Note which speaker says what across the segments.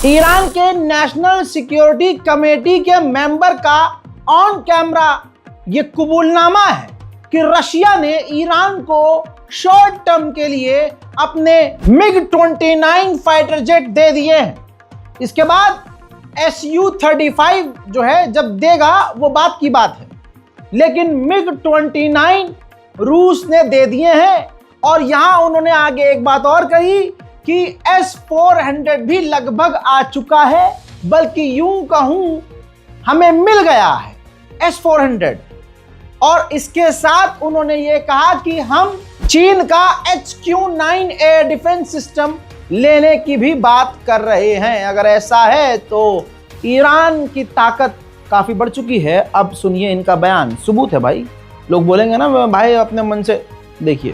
Speaker 1: Iran के national security committee के member का ऑन कैमरा ये कबूलनामा है कि रशिया ने ईरान को शॉर्ट टर्म के लिए अपने MiG-29 फाइटर जेट दे दिए हैं। इसके बाद Su-35 जो है जब देगा वो बात की बात है, लेकिन MiG-29 रूस ने दे दिए हैं। और यहां उन्होंने आगे एक बात और कही कि S-400 भी लगभग आ चुका है, बल्कि यूं कहूं हमें मिल गया है S-400। और इसके साथ उन्होंने ये कहा कि हम चीन का HQ-9 एयर डिफेंस सिस्टम लेने की भी बात कर रहे हैं। अगर ऐसा है तो ईरान की ताकत काफी बढ़ चुकी है। अब सुनिए इनका बयान, सबूत है भाई। लोग बोलेंगे ना भाई अपने मन से, देखिए।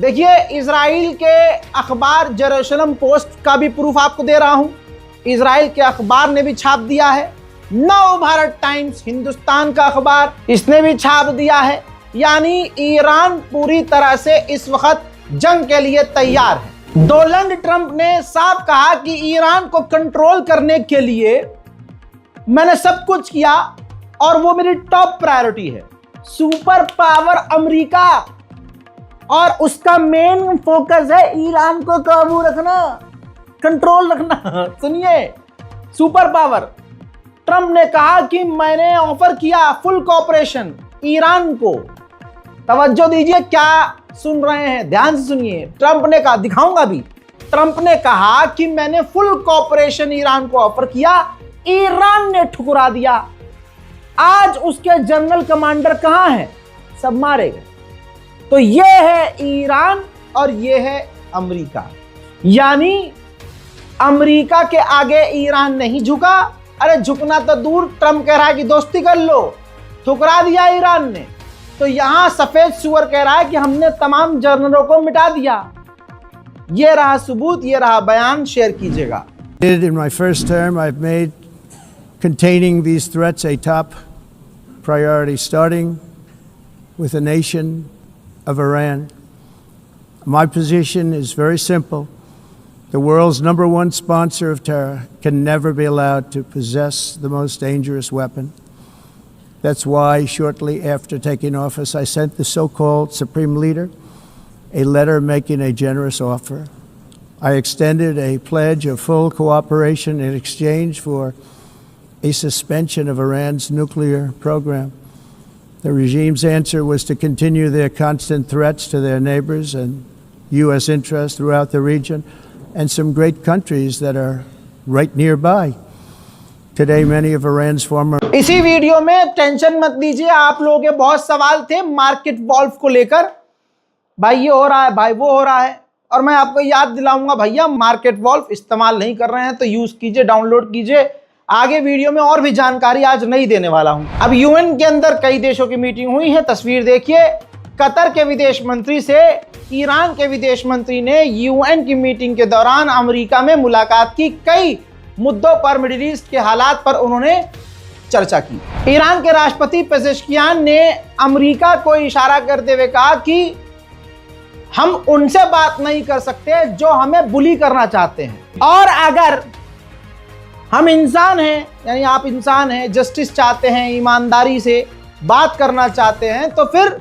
Speaker 1: देखिए इजराइल के अखबार जेरूसलम पोस्ट का भी प्रूफ आपको दे रहा हूं। इजराइल के अखबार ने भी छाप दिया है। नव भारत टाइम्स, हिंदुस्तान का अखबार, इसने भी छाप दिया है। यानी ईरान पूरी तरह से इस वक्त जंग के लिए तैयार है। डोनाल्ड ट्रंप ने साफ कहा कि ईरान को कंट्रोल करने के लिए मैंने सब कुछ किया और वो मेरी टॉप प्रायोरिटी है। सुपर पावर अमेरिका और उसका मेन फोकस है ईरान को काबू रखना, कंट्रोल रखना। सुनिए, सुपर पावर ट्रंप ने कहा कि मैंने ऑफर किया फुल कोऑपरेशन ईरान को। तवज्जो दीजिए, क्या सुन रहे हैं, ध्यान से सुनिए। ट्रंप ने कहा, दिखाऊंगा भी। ट्रंप ने कहा कि मैंने फुल कोऑपरेशन ईरान को ऑफर किया, ईरान ने ठुकरा दिया। आज उसके जनरल कमांडर कहां हैं? सब मारे गए। तो ये है ईरान और ये है अमेरिका। यानी अमेरिका के आगे ईरान नहीं झुका। अरे झुकना तो दूर, ट्रंप कह रहा है कि दोस्ती कर लो, ठुकरा दिया ईरान ने। तो यहां सफेद सुअर कह रहा है कि हमने तमाम जनरलों को मिटा दिया। ये रहा सबूत, ये रहा बयान, शेयर कीजिएगा।
Speaker 2: In my first term, I've made containing these threats a top priority, starting with the nation of Iran. My position is very simple. The world's #1 sponsor of terror can never be allowed to possess the most dangerous weapon. That's why shortly after taking office, I sent the so-called Supreme Leader a letter making a generous offer. I extended a pledge of full cooperation in exchange for a suspension of Iran's nuclear program. The regime's answer was to continue their constant threats to their neighbors and U.S. interests throughout the region and some great countries that are right nearby. Today, many of Iran's former...
Speaker 1: इसी video में tension मत लीजिए, आप लोगों के बहुत सवाल थे मार्केट वॉल्व को लेकर। भाई ये हो रहा है, भाई वो हो रहा है। और मैं आपको याद दिलाऊंगा, भैया मार्केट वॉल्व इस्तेमाल नहीं कर रहे हैं तो यूज कीजिए, डाउनलोड कीजिए। आगे वीडियो में और भी जानकारी आज नहीं देने वाला हूं। अब यूएन के अंदर कई देशों की मीटिंग हुई है, तस्वीर देखिए। कतर के विदेश मंत्री से ईरान के विदेश मंत्री ने यूएन की मीटिंग के दौरान अमेरिका में मुलाकात की। कई मुद्दों पर, मिडिल ईस्ट के हालात पर उन्होंने चर्चा की। ईरान के राष्ट्रपति पेजेश्कियान ने अमेरिका को इशारा करते हुए कहा कि हम उनसे बात नहीं कर सकते जो हमें बुली करना चाहते हैं, और अगर हम इंसान हैं, यानी आप इंसान हैं, जस्टिस चाहते हैं, ईमानदारी से बात करना चाहते हैं, तो फिर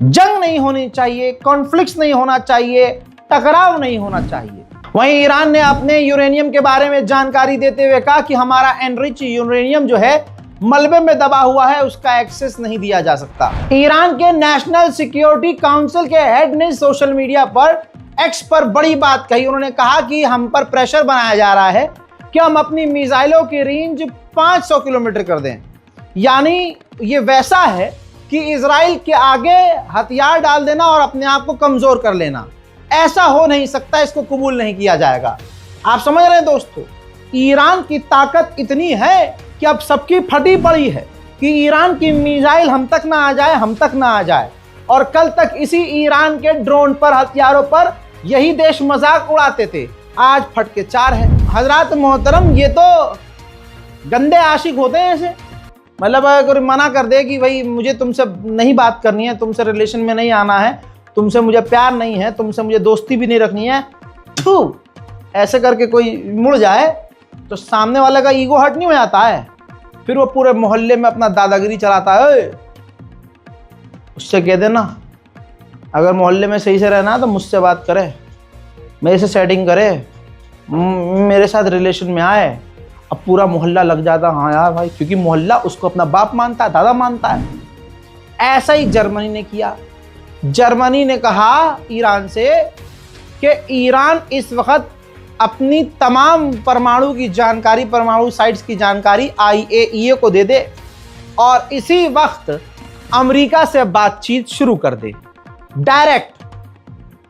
Speaker 1: जंग नहीं होनी चाहिए, कॉन्फ्लिक्ट नहीं होना चाहिए, टकराव नहीं होना चाहिए। वहीं ईरान ने अपने यूरेनियम के बारे में जानकारी देते हुए कहा कि हमारा एनरिच यूरेनियम जो है मलबे में दबा हुआ है, उसका एक्सेस नहीं दिया जा सकता। ईरान के नेशनल सिक्योरिटी काउंसिल के हेड ने सोशल मीडिया पर एक्स पर बड़ी बात कही। उन्होंने कहा कि हम पर प्रेशर बनाया जा रहा है कि हम अपनी मिसाइलों की रेंज 500 किलोमीटर कर दें। यानी ये वैसा है कि इजराइल के आगे हथियार डाल देना और अपने आप को कमजोर कर लेना। ऐसा हो नहीं सकता, इसको कबूल नहीं किया जाएगा। आप समझ रहे हैं दोस्तों, ईरान की ताकत इतनी है कि अब सबकी फटी पड़ी है कि ईरान की मिसाइल हम तक ना आ जाए, हम तक ना आ जाए। और कल तक इसी ईरान के ड्रोन पर, हथियारों पर यही देश मजाक उड़ाते थे, आज फट के 4 है। हजरात मोहतरम, ये तो गंदे आशिक होते हैं ऐसे। मतलब अगर मना कर दे कि भाई मुझे तुमसे नहीं बात करनी है, तुमसे रिलेशन में नहीं आना है, तुमसे मुझे प्यार नहीं है, तुमसे मुझे दोस्ती भी नहीं रखनी है, थू, ऐसे करके कोई मुड़ जाए तो सामने वाले का ईगो हर्ट नहीं हो जाता है। फिर वो पूरे मोहल्ले में अपना दादागिरी चलाता है। उससे कह देना अगर मोहल्ले में सही से रहना तो मुझसे बात करे, मेरे से सेटिंग करे, मेरे साथ रिलेशन में आए। अब पूरा मोहल्ला लग जाता, हाँ यार भाई, क्योंकि मोहल्ला उसको अपना बाप मानता है, दादा मानता है। ऐसा ही जर्मनी ने किया। जर्मनी ने कहा ईरान से कि ईरान इस वक्त अपनी तमाम परमाणु की जानकारी, परमाणु साइट्स की जानकारी IAEA को दे दे और इसी वक्त अमेरिका से बातचीत शुरू कर दे। डायरेक्ट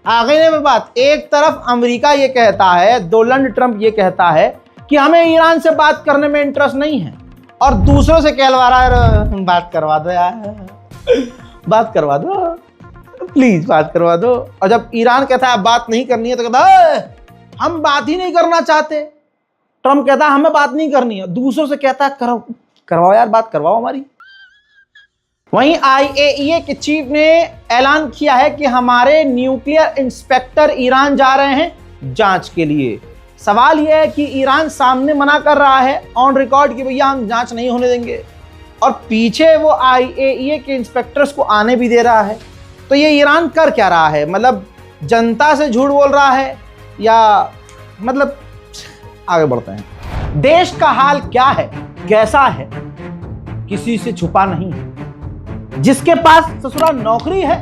Speaker 1: आगे में बात, एक तरफ अमेरिका ये कहता है, डोनाल्ड ट्रंप ये कहता है कि हमें ईरान से बात करने में इंटरेस्ट नहीं है, और दूसरों से कहलवा रहा है बात करवा दो यार, बात करवा दो प्लीज, बात करवा दो। और जब ईरान कहता है बात नहीं करनी है तो कहता है हम बात ही नहीं करना चाहते। ट्रंप कहता है हमें बात नहीं करनी है, दूसरों से कहता है करवाओ यार, बात करवाओ हमारी। वहीं IAEA के चीफ ने ऐलान किया है कि हमारे न्यूक्लियर इंस्पेक्टर ईरान जा रहे हैं जांच के लिए। सवाल यह है कि ईरान सामने मना कर रहा है ऑन रिकॉर्ड कि भैया हम जांच नहीं होने देंगे, और पीछे वो IAEA के इंस्पेक्टर्स को आने भी दे रहा है। तो ये ईरान कर क्या रहा है? मतलब जनता से झूठ बोल रहा है या मतलब आगे बढ़ते हैं। देश का हाल क्या है, कैसा है, किसी से छुपा नहीं है। जिसके पास ससुराल नौकरी है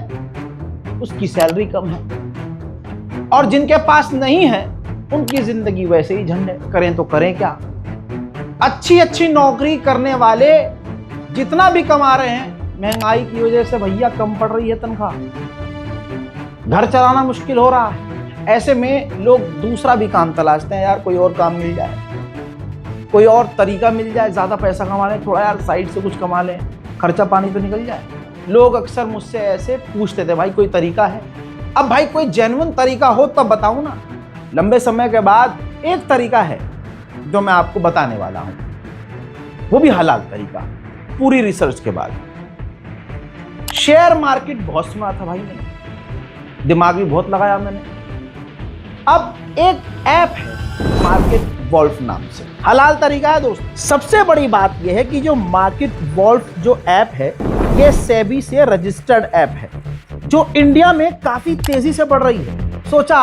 Speaker 1: उसकी सैलरी कम है, और जिनके पास नहीं है उनकी जिंदगी वैसे ही झंड है। करें तो करें क्या? अच्छी अच्छी नौकरी करने वाले जितना भी कमा रहे हैं, महंगाई की वजह से भैया कम पड़ रही है तनख्वाह, घर चलाना मुश्किल हो रहा है। ऐसे में लोग दूसरा भी काम तलाशते हैं, यार कोई और काम मिल जाए, कोई और तरीका मिल जाए, ज्यादा पैसा कमा लें, थोड़ा यार साइड से कुछ कमा लें, खर्चा पानी तो निकल जाए। लोग अक्सर मुझसे ऐसे पूछते थे भाई कोई तरीका है। अब भाई कोई जेन्युइन तरीका हो तब बताऊं ना। लंबे समय के बाद एक तरीका है जो मैं आपको बताने वाला हूं, वो भी हलाल तरीका, पूरी रिसर्च के बाद। शेयर मार्केट बहुत सुना था भाई मैंने, दिमाग भी बहुत लगाया मैंने। अब एक ऐप है मार्केट वॉल्फ नाम से, हलाल तरीका है दोस्त। सबसे बड़ी बात यह है कि जो मार्केट वॉल्फ जो ऐप है, ये सेबी से रजिस्टर्ड ऐप है, जो इंडिया में काफी तेजी से बढ़ रही है। सोचा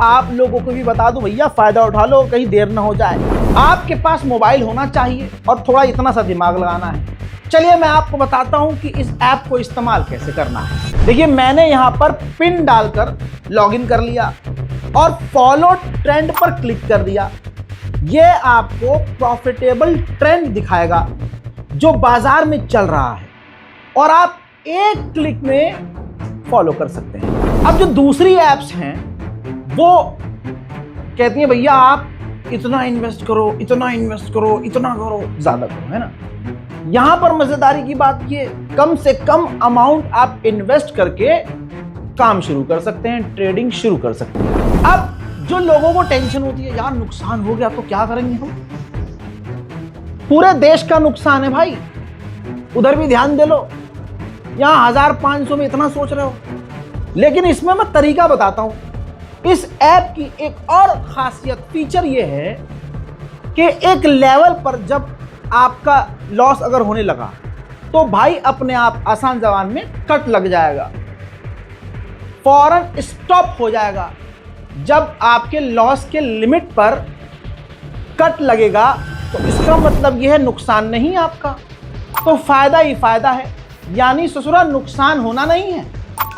Speaker 1: आप लोगों को भी बता दूं भैया, फायदा उठा लो, कहीं देर ना हो जाए। आपके पास मोबाइल होना चाहिए और थोड़ा इतना सा दिमाग लगाना है। चलिए मैं आपको बताता हूं कि इस ऐप को इस्तेमाल कैसे करना है। देखिए मैंने यहां पर पिन डालकर लॉगिन कर लिया और फॉलो ट्रेंड पर क्लिक कर दिया। ये आपको प्रॉफिटेबल ट्रेंड दिखाएगा जो बाजार में चल रहा है, और आप एक क्लिक में फॉलो कर सकते हैं। अब जो दूसरी एप्स हैं वो कहती हैं भैया आप इतना इन्वेस्ट करो, इतना इन्वेस्ट करो, इतना करो, ज्यादा करो, है ना। यहां पर मजेदारी की बात ये, कम से कम अमाउंट आप इन्वेस्ट करके काम शुरू कर सकते हैं, ट्रेडिंग शुरू कर सकते हैं। अब जो लोगों को टेंशन होती है यार नुकसान हो गया तो क्या करेंगे हम, पूरे देश का नुकसान है भाई, उधर भी ध्यान दे लो। यहां 1500 में इतना सोच रहे हो, लेकिन इसमें मैं तरीका बताता हूं। इस ऐप की एक और खासियत फीचर ये है कि एक लेवल पर जब आपका लॉस अगर होने लगा तो भाई अपने आप आसान जबान में कट लग जाएगा, फौरन स्टॉप हो जाएगा। जब आपके लॉस के लिमिट पर कट लगेगा तो इसका मतलब यह है नुकसान नहीं आपका, तो फायदा ही फायदा है। यानी ससुरा नुकसान होना नहीं है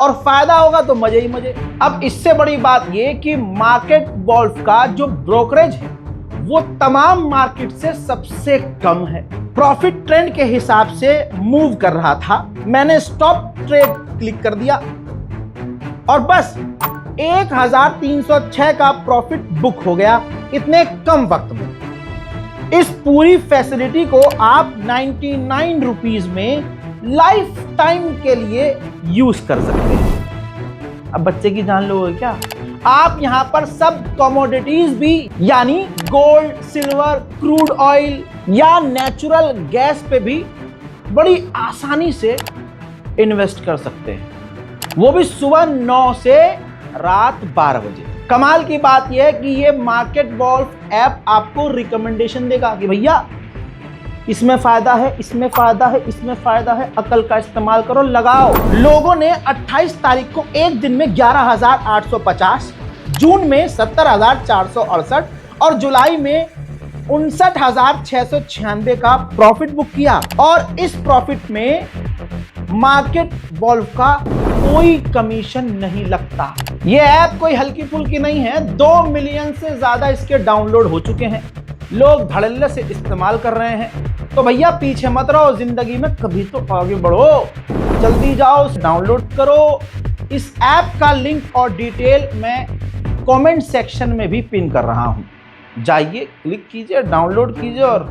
Speaker 1: और फायदा होगा तो मजे ही मजे। अब इससे बड़ी बात यह कि मार्केट वॉल्फ का जो ब्रोकरेज है वो तमाम मार्केट से सबसे कम है। प्रॉफिट ट्रेंड के हिसाब से मूव कर रहा था। मैंने स्टॉप ट्रेड क्लिक कर दिया और बस 1306 का प्रॉफिट बुक हो गया इतने कम वक्त में। इस पूरी फैसिलिटी को आप 99 रुपीज में लाइफ टाइम के लिए यूज कर सकते हैं। अब बच्चे की जान लोगे क्या? आप यहां पर सब कमोडिटीज भी यानी गोल्ड, सिल्वर, क्रूड ऑयल या नेचुरल गैस पे भी बड़ी आसानी से इन्वेस्ट कर सकते हैं, वो भी सुबह 9 से रात 12 बजे। कमाल की बात यह है कि ये मार्केट वॉल्फ ऐप आपको रिकमेंडेशन देगा कि भैया इसमें फायदा है, इसमें फायदा है, इसमें फायदा है, अकल का इस्तेमाल करो, लगाओ। लोगों ने 28 तारीख को एक दिन में 11,850, जून में 70,468 और जुलाई में 59,696 का प्रॉफिट बुक किया। और इस प्रॉफिट में मार्केट वॉल्फ का कोई कमीशन नहीं लगता। ये ऐप कोई हल्की फुल्की नहीं है। 2 मिलियन से ज्यादा इसके डाउनलोड हो चुके हैं, लोग धड़ल्ले से इस्तेमाल कर रहे हैं। तो भैया पीछे मत रहो, जिंदगी में कभी तो आगे बढ़ो, जल्दी जाओ, डाउनलोड करो। इस ऐप का लिंक और डिटेल मैं कमेंट सेक्शन में भी पिन कर रहा हूं। जाइए, क्लिक कीजिए, डाउनलोड कीजिए और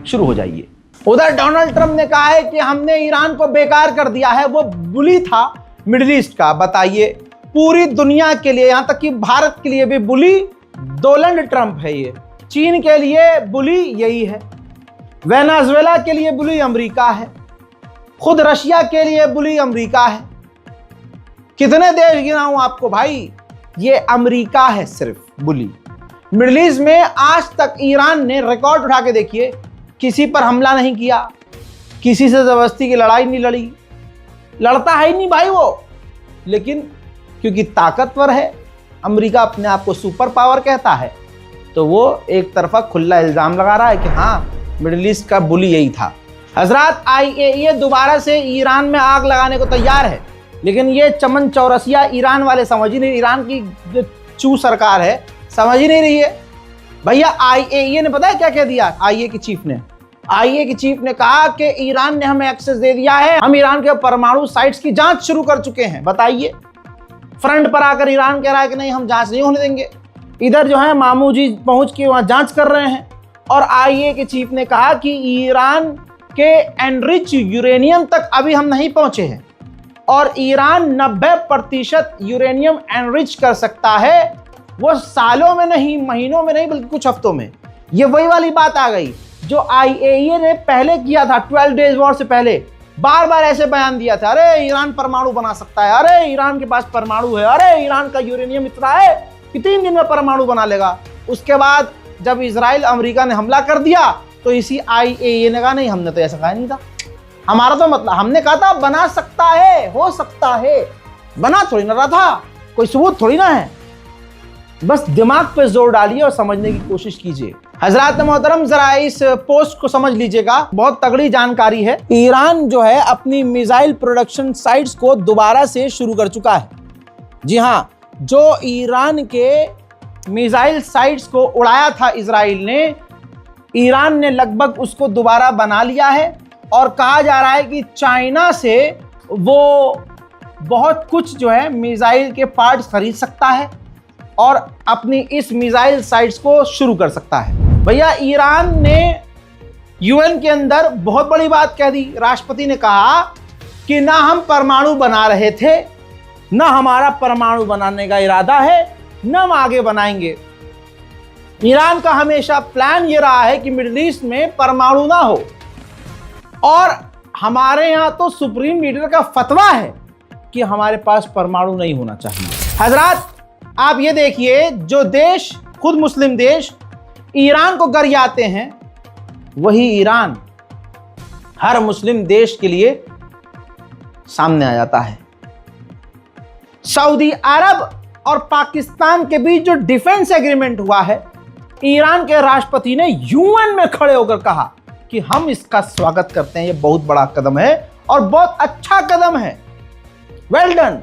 Speaker 1: शुरू हो जाइए। उधर डोनाल्ड ट्रंप ने कहा है कि हमने ईरान को बेकार कर दिया है। वो बुली था मिडिल ईस्ट का। बताइए, पूरी दुनिया के लिए, यहां तक कि भारत के लिए भी बुली डोनाल्ड ट्रंप है। ये चीन के लिए बुली यही है, वेनेजुएला के लिए बुली अमेरिका है, खुद रशिया के लिए बुली अमेरिका है। कितने देश गिनाऊं आपको भाई? ये अमेरिका है सिर्फ बुली। मिडिल ईस्ट में आज तक ईरान ने रिकॉर्ड उठा के देखिए, किसी पर हमला नहीं किया, किसी से जबरदस्ती की लड़ाई नहीं लड़ी, लड़ता है ही नहीं भाई वो। लेकिन क्योंकि ताकतवर है, अमेरिका अपने आप को सुपर पावर कहता है, तो वो एक तरफा खुला इल्जाम लगा रहा है कि हाँ मिडिल ईस्ट का बुली यही था। हजरात, IAEA दोबारा से ईरान में आग लगाने को तैयार है, लेकिन ये चमन चौरसिया ईरान वाले समझ ही नहीं, ईरान की जो चू सरकार है समझ ही नहीं रही है। भैया IAEA ने पता है क्या कह दिया? IAEA के चीफ ने कहा कि ईरान ने हमें एक्सेस दे दिया है, हम ईरान के परमाणु साइट्स की जांच शुरू कर चुके हैं। बताइए, फ्रंट पर आकर ईरान कह रहा है कि नहीं हम जांच नहीं होने देंगे। इधर जो है मामू जी पहुंच के वहां जांच कर रहे हैं। और IAEA के चीफ ने कहा कि ईरान के एनरिच यूरेनियम तक अभी हम नहीं पहुंचे हैं और ईरान 90% यूरेनियम एनरिच कर सकता है, वो सालों में नहीं, महीनों में नहीं, बल्कि कुछ हफ्तों में। ये वही वाली बात आ गई जो IAEA ने पहले किया था 12 डेज वॉर से पहले। बार बार ऐसे बयान दिया था, अरे ईरान परमाणु बना सकता है, अरे ईरान के पास परमाणु है, अरे ईरान का यूरेनियम इतना है कि 3 दिन में परमाणु बना लेगा। उसके बाद जब इजराइल अमेरिका ने हमला कर दिया तो इसी IAEA ने कहा नहीं, हमने तो ऐसा कहा नहीं था, हमारा तो मतलब, हमने कहा था बना सकता है, हो सकता है, बना थोड़ी ना रहा था, कोई सबूत थोड़ी ना है। बस दिमाग पे जोर डालिए और समझने की कोशिश कीजिए। हजरात मोहतरम, जरा इस पोस्ट को समझ लीजिएगा, बहुत तगड़ी जानकारी है। ईरान जो है अपनी मिसाइल प्रोडक्शन साइट्स को दोबारा से शुरू कर चुका है। जी हाँ, जो ईरान के मिसाइल साइट्स को उड़ाया था इजराइल ने, ईरान ने लगभग उसको दोबारा बना लिया है। और कहा जा रहा है कि चाइना से वो बहुत कुछ जो है मिसाइल के पार्ट्स खरीद सकता है और अपनी इस मिसाइल साइट्स को शुरू कर सकता है। भैया ईरान ने UN के अंदर बहुत बड़ी बात कह दी। राष्ट्रपति ने कहा कि ना हम परमाणु बना रहे थे, ना हमारा परमाणु बनाने का इरादा है, ना हम आगे बनाएंगे। ईरान का हमेशा प्लान ये रहा है कि मिडिल ईस्ट में परमाणु ना हो। और हमारे यहाँ तो सुप्रीम लीडर का फतवा है कि हमारे पास परमाणु नहीं होना चाहिए। हजरात, आप ये देखिए, जो देश, खुद मुस्लिम देश, ईरान को गरियाते हैं, वही ईरान हर मुस्लिम देश के लिए सामने आ जाता है। सऊदी अरब और पाकिस्तान के बीच जो डिफेंस एग्रीमेंट हुआ है, ईरान के राष्ट्रपति ने UN में खड़े होकर कहा कि हम इसका स्वागत करते हैं, ये बहुत बड़ा कदम है और बहुत अच्छा कदम है, वेल डन।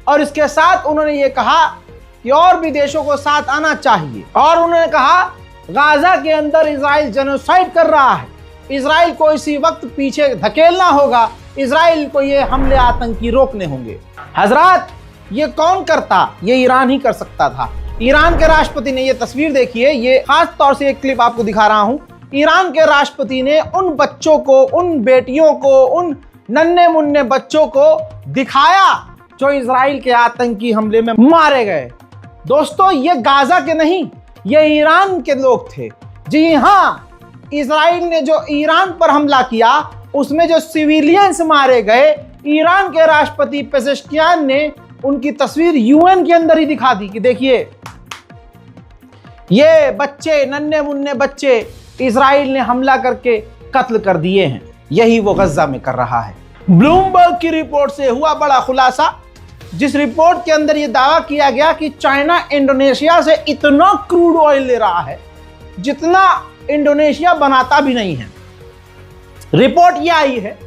Speaker 1: और इसके साथ उन्होंने ये कहा कि और भी देशों को साथ आना चाहिए। और उन्होंने कहा गाजा के अंदर इजराइल जेनोसाइड कर रहा है, इजराइल को इसी वक्त पीछे धकेलना होगा, इजराइल को ये हमले आतंकी रोकने होंगे। हजरात, ये कौन करता? ये ईरान ही कर सकता था। ईरान के राष्ट्रपति ने, ये तस्वीर देखिए, ये खास तौर से एक क्लिप आपको दिखा रहा हूं। ईरान के राष्ट्रपति ने उन बच्चों को, उन बेटियों को, उन नन्हे मुन्ने बच्चों को दिखाया जो इजराइल के आतंकी हमले में मारे गए। दोस्तों, ये गाजा के नहीं, ये ईरान के लोग थे। जी हाँ, इजराइल ने जो ईरान पर हमला किया उसमें जो सिविलियंस मारे गए, ईरान के राष्ट्रपति पेजेश्कियान ने उनकी तस्वीर यूएन के अंदर ही दिखा दी कि देखिए ये बच्चे, नन्हे मुन्ने बच्चे इजराइल ने हमला करके कत्ल कर दिए हैं। यही वो गजा में कर रहा है। ब्लूमबर्ग की रिपोर्ट से हुआ बड़ा खुलासा, जिस रिपोर्ट के अंदर यह दावा किया गया कि चाइना इंडोनेशिया से इतना क्रूड ऑयल ले रहा है जितना इंडोनेशिया बनाता भी नहीं है। रिपोर्ट यह आई है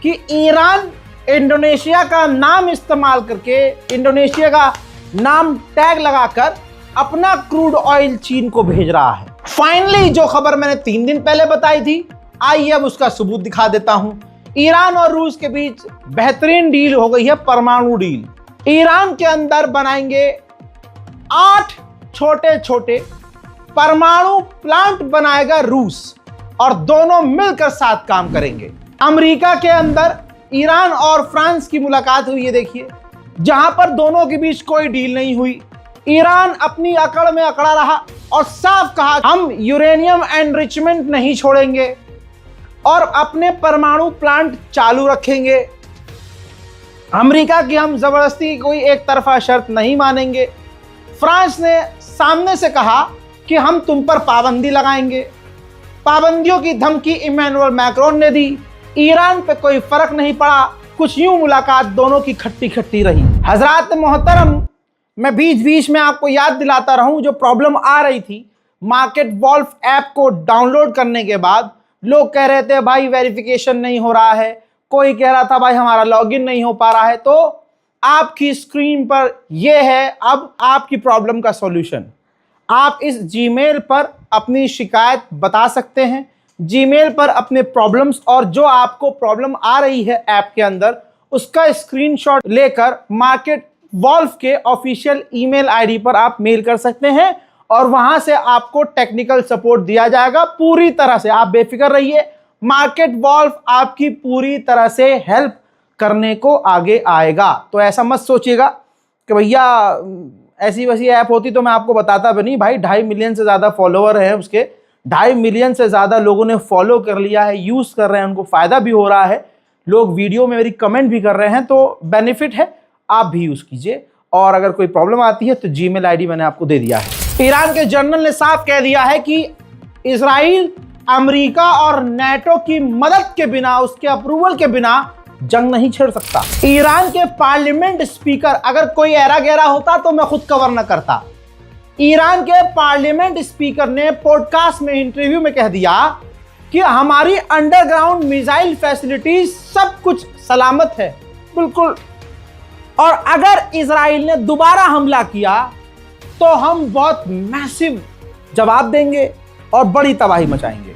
Speaker 1: कि ईरान इंडोनेशिया का नाम इस्तेमाल करके, इंडोनेशिया का नाम टैग लगाकर अपना क्रूड ऑयल चीन को भेज रहा है। फाइनली जो खबर मैंने 3 दिन पहले बताई थी, आइए अब उसका सबूत दिखा देता हूं। ईरान और रूस के बीच बेहतरीन डील हो गई है, परमाणु डील। ईरान के अंदर बनाएंगे 8 छोटे छोटे परमाणु प्लांट बनाएगा रूस, और दोनों मिलकर साथ काम करेंगे। अमेरिका के अंदर ईरान और फ्रांस की मुलाकात हुई है, देखिए, जहां पर दोनों के बीच कोई डील नहीं हुई। ईरान अपनी अकड़ में अकड़ा रहा और साफ कहा हम यूरेनियम एनरिचमेंट नहीं छोड़ेंगे और अपने परमाणु प्लांट चालू रखेंगे। अमेरिका की हम जबरदस्ती कोई एक तरफा शर्त नहीं मानेंगे। फ्रांस ने सामने से कहा कि हम तुम पर पाबंदी लगाएंगे। पाबंदियों की धमकी इमैनुअल मैक्रोन ने दी। ईरान पे कोई फर्क नहीं पड़ा। कुछ यूं मुलाकात दोनों की खट्टी खट्टी रही। हजरात मोहतरम, मैं बीच बीच में आपको याद दिलाता रहूं, जो प्रॉब्लम आ रही थी मार्केट वॉल्फ ऐप को डाउनलोड करने के बाद, लोग कह रहे थे भाई वेरिफिकेशन नहीं हो रहा है, कोई कह रहा था भाई हमारा लॉगिन नहीं हो पा रहा है। तो आपकी स्क्रीन पर यह है अब आपकी प्रॉब्लम का सॉल्यूशन। आप इस जीमेल पर अपनी शिकायत बता सकते हैं, जीमेल पर अपने प्रॉब्लम्स, और जो आपको प्रॉब्लम आ रही है ऐप के अंदर उसका स्क्रीनशॉट लेकर मार्केट वॉल्फ के ऑफिशियल ईमेल आईडी पर आप मेल कर सकते हैं और वहां से आपको टेक्निकल सपोर्ट दिया जाएगा पूरी तरह से। आप बेफिक्र रहिए, मार्केट वॉल्फ आपकी पूरी तरह से हेल्प करने को आगे आएगा। तो ऐसा मत सोचिएगा कि भैया ऐसी वैसी ऐप होती तो मैं आपको बताता भी नहीं। भाई 2.5 मिलियन से ज़्यादा फॉलोअर हैं उसके, 2.5 मिलियन से ज़्यादा लोगों ने फॉलो कर लिया है, यूज़ कर रहे हैं, उनको फ़ायदा भी हो रहा है, लोग वीडियो में मेरी कमेंट भी कर रहे हैं, तो बेनिफिट है, आप भी यूज़ कीजिए। और अगर कोई प्रॉब्लम आती है तो जीमेल आईडी मैंने आपको दे दिया है। ईरान के जनरल ने साफ कह दिया है कि इजराइल अमेरिका और नेटो की मदद के बिना, उसके अप्रूवल के बिना जंग नहीं छेड़ सकता। ईरान के पार्लियामेंट स्पीकर, अगर कोई ऐरा गहरा होता तो मैं खुद कवर न करता। ईरान के पार्लियामेंट स्पीकर ने पॉडकास्ट में, इंटरव्यू में कह दिया कि हमारी अंडरग्राउंड मिसाइल फैसिलिटीज सब कुछ सलामत है, बिल्कुल। और अगर इजराइल ने दोबारा हमला किया तो हम बहुत मैसिव जवाब देंगे और बड़ी तबाही मचाएंगे।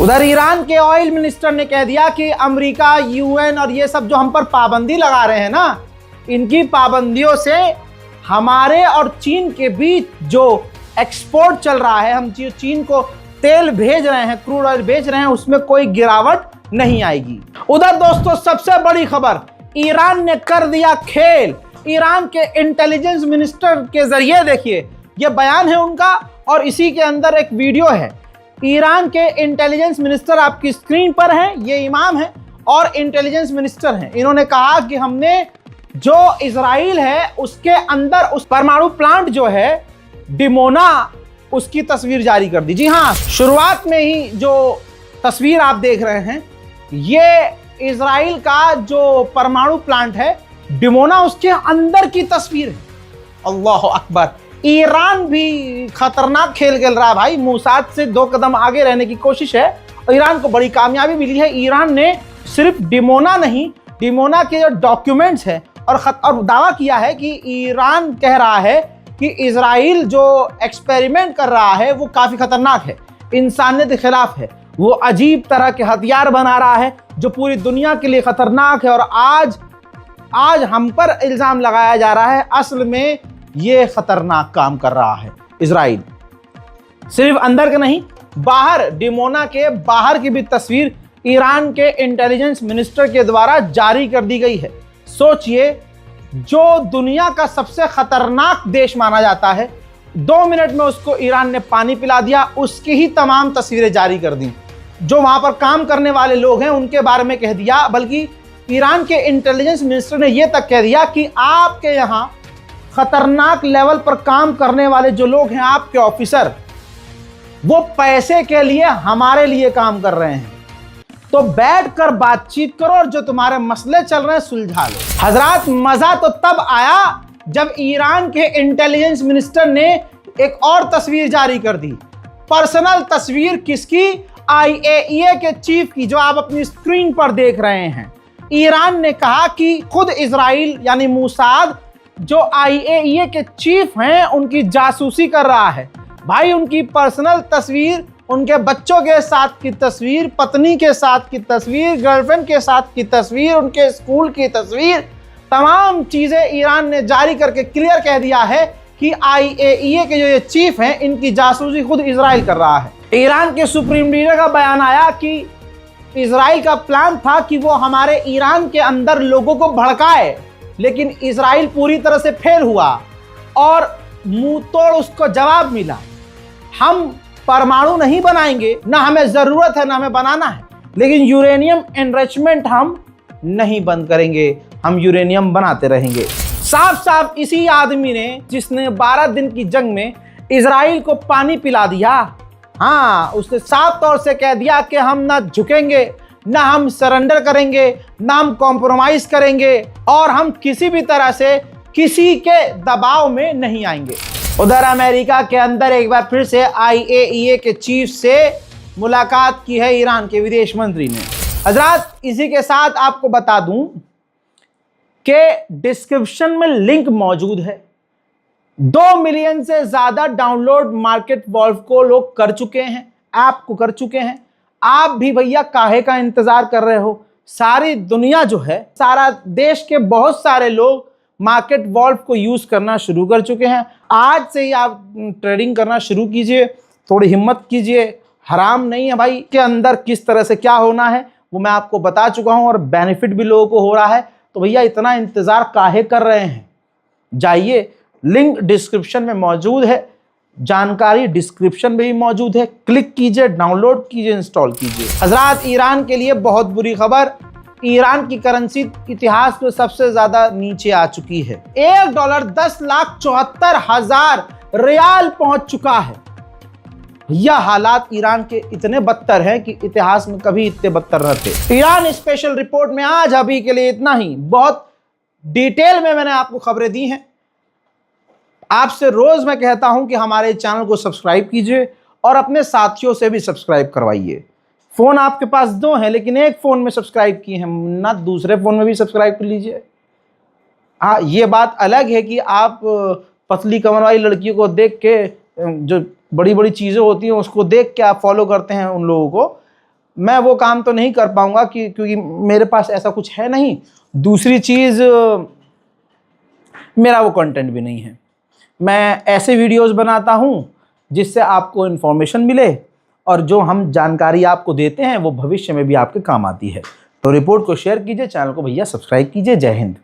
Speaker 1: उधर ईरान के ऑयल मिनिस्टर ने कह दिया कि अमेरिका, यूएन और ये सब जो हम पर पाबंदी लगा रहे हैं ना, इनकी पाबंदियों से हमारे और चीन के बीच जो एक्सपोर्ट चल रहा है, हम चीन को तेल भेज रहे हैं, क्रूड ऑयल भेज रहे हैं, उसमें कोई गिरावट नहीं आएगी। उधर दोस्तों सबसे बड़ी खबर, ईरान ने कर दिया खेल। ईरान के इंटेलिजेंस मिनिस्टर के जरिए देखिए, ये बयान है उनका और इसी के अंदर एक वीडियो है। ईरान के इंटेलिजेंस मिनिस्टर आपकी स्क्रीन पर हैं, ये इमाम है और इंटेलिजेंस मिनिस्टर हैं। इन्होंने कहा कि हमने जो इजराइल है उसके अंदर उस परमाणु प्लांट जो है डिमोना, उसकी तस्वीर जारी कर दी। जी हाँ, शुरुआत में ही जो तस्वीर आप देख रहे हैं ये इजराइल का जो परमाणु प्लांट है डिमोना, उसके अंदर की तस्वीर है। अल्लाह अकबर। ईरान भी खतरनाक खेल खेल रहा है भाई, मूसाद से 2 कदम आगे रहने की कोशिश है और ईरान को बड़ी कामयाबी मिली है। ईरान ने सिर्फ डिमोना नहीं, डिमोना के जो डॉक्यूमेंट्स है और दावा किया है कि ईरान कह रहा है कि इजराइल जो एक्सपेरिमेंट कर रहा है वो काफ़ी खतरनाक है, इंसानियत के खिलाफ है, वो अजीब तरह के हथियार बना रहा है जो पूरी दुनिया के लिए खतरनाक है। और आज हम पर इल्ज़ाम लगाया जा रहा है, असल में ये खतरनाक काम कर रहा है इजराइल। सिर्फ अंदर के नहीं, बाहर, डिमोना के बाहर की भी तस्वीर ईरान के इंटेलिजेंस मिनिस्टर के द्वारा जारी कर दी गई है। सोचिए, जो दुनिया का सबसे खतरनाक देश माना जाता है, 2 मिनट में उसको ईरान ने पानी पिला दिया, उसकी ही तमाम तस्वीरें जारी कर दी। जो वहां पर काम करने वाले लोग हैं उनके बारे में कह दिया, बल्कि ईरान के इंटेलिजेंस मिनिस्टर ने यह तक कह दिया कि आपके यहां खतरनाक लेवल पर काम करने वाले जो लोग हैं, आपके ऑफिसर, वो पैसे के लिए हमारे लिए काम कर रहे हैं, तो बैठकर बातचीत करो और जो तुम्हारे मसले चल रहे हैं सुलझा लो। हजरात, मजा तो तब आया जब ईरान के इंटेलिजेंस मिनिस्टर ने एक और तस्वीर जारी कर दी। पर्सनल तस्वीर किसकी? IAEA के चीफ की, जो आप अपनी स्क्रीन पर देख रहे हैं। ईरान ने कहा कि खुद इजराइल यानी मूसाद, जो IAEA के चीफ हैं, उनकी जासूसी कर रहा है। भाई, उनकी पर्सनल तस्वीर, उनके बच्चों के साथ की तस्वीर, पत्नी के साथ की तस्वीर, गर्लफ्रेंड के साथ की तस्वीर, उनके स्कूल की तस्वीर, तमाम चीज़ें ईरान ने जारी करके क्लियर कह दिया है कि IAEA के जो ये चीफ हैं, इनकी जासूसी खुद इजराइल कर रहा है। ईरान के सुप्रीम लीडर का बयान आया कि इजराइल का प्लान था कि वो हमारे ईरान के अंदर लोगों को भड़काए, लेकिन इजराइल पूरी तरह से फेल हुआ और मुंह तोड़ उसको जवाब मिला। हम परमाणु नहीं बनाएंगे, ना हमें ज़रूरत है, ना हमें बनाना है, लेकिन यूरेनियम एनरिचमेंट हम नहीं बंद करेंगे, हम यूरेनियम बनाते रहेंगे। साफ साफ इसी आदमी ने, जिसने 12 दिन की जंग में इजराइल को पानी पिला दिया, हाँ, उसने साफ तौर से कह दिया कि हम ना झुकेंगे, ना हम सरेंडर करेंगे, ना हम कॉम्प्रोमाइज करेंगे और हम किसी भी तरह से किसी के दबाव में नहीं आएंगे। उधर अमेरिका के अंदर एक बार फिर से IAEA के चीफ से मुलाकात की है ईरान के विदेश मंत्री ने। हजरात, इसी के साथ आपको बता दूं कि डिस्क्रिप्शन में लिंक मौजूद है। 2 मिलियन से ज्यादा डाउनलोड मार्केट वॉल्व को लोग कर चुके हैं, ऐप को कर चुके हैं। आप भी भैया काहे का इंतजार कर रहे हो? सारी दुनिया जो है, सारा देश के बहुत सारे लोग मार्केट वॉल्व को यूज करना शुरू कर चुके हैं। आज से ही आप ट्रेडिंग करना शुरू कीजिए, थोड़ी हिम्मत कीजिए, हराम नहीं है भाई। के अंदर किस तरह से क्या होना है वो मैं आपको बता चुका हूं और बेनिफिट भी लोगों को हो रहा है। तो भैया इतना इंतजार काहे कर रहे हैं? जाइए, लिंक डिस्क्रिप्शन में मौजूद है, जानकारी डिस्क्रिप्शन में भी मौजूद है, क्लिक कीजिए, डाउनलोड कीजिए, इंस्टॉल कीजिए। हजरात, ईरान के लिए बहुत बुरी खबर, ईरान की करेंसी इतिहास में सबसे ज्यादा नीचे आ चुकी है। $1 10,74,000 रियाल पहुंच चुका है। यह हालात ईरान के इतने बदतर हैं कि इतिहास में कभी इतने बदतर न थे। ईरान स्पेशल रिपोर्ट में आज अभी के लिए इतना ही। बहुत डिटेल में मैंने आपको खबरें दी हैं। आपसे रोज मैं कहता हूं कि हमारे चैनल को सब्सक्राइब कीजिए और अपने साथियों से भी सब्सक्राइब करवाइए। फोन आपके पास 2 हैं, लेकिन एक फोन में सब्सक्राइब किए हैं ना, दूसरे फोन में भी सब्सक्राइब कर लीजिए। हाँ, ये बात अलग है कि आप पतली कमर वाली लड़कियों को देख के, जो बड़ी बड़ी चीज़ें होती हैं उसको देख के आप फॉलो करते हैं उन लोगों को। मैं वो काम तो नहीं कर पाऊंगा क्योंकि मेरे पास ऐसा कुछ है नहीं। दूसरी चीज़, मेरा वो कंटेंट भी नहीं है। मैं ऐसे वीडियोस बनाता हूं जिससे आपको इन्फॉर्मेशन मिले और जो हम जानकारी आपको देते हैं वो भविष्य में भी आपके काम आती है। तो रिपोर्ट को शेयर कीजिए, चैनल को भैया सब्सक्राइब कीजिए। जय हिंद।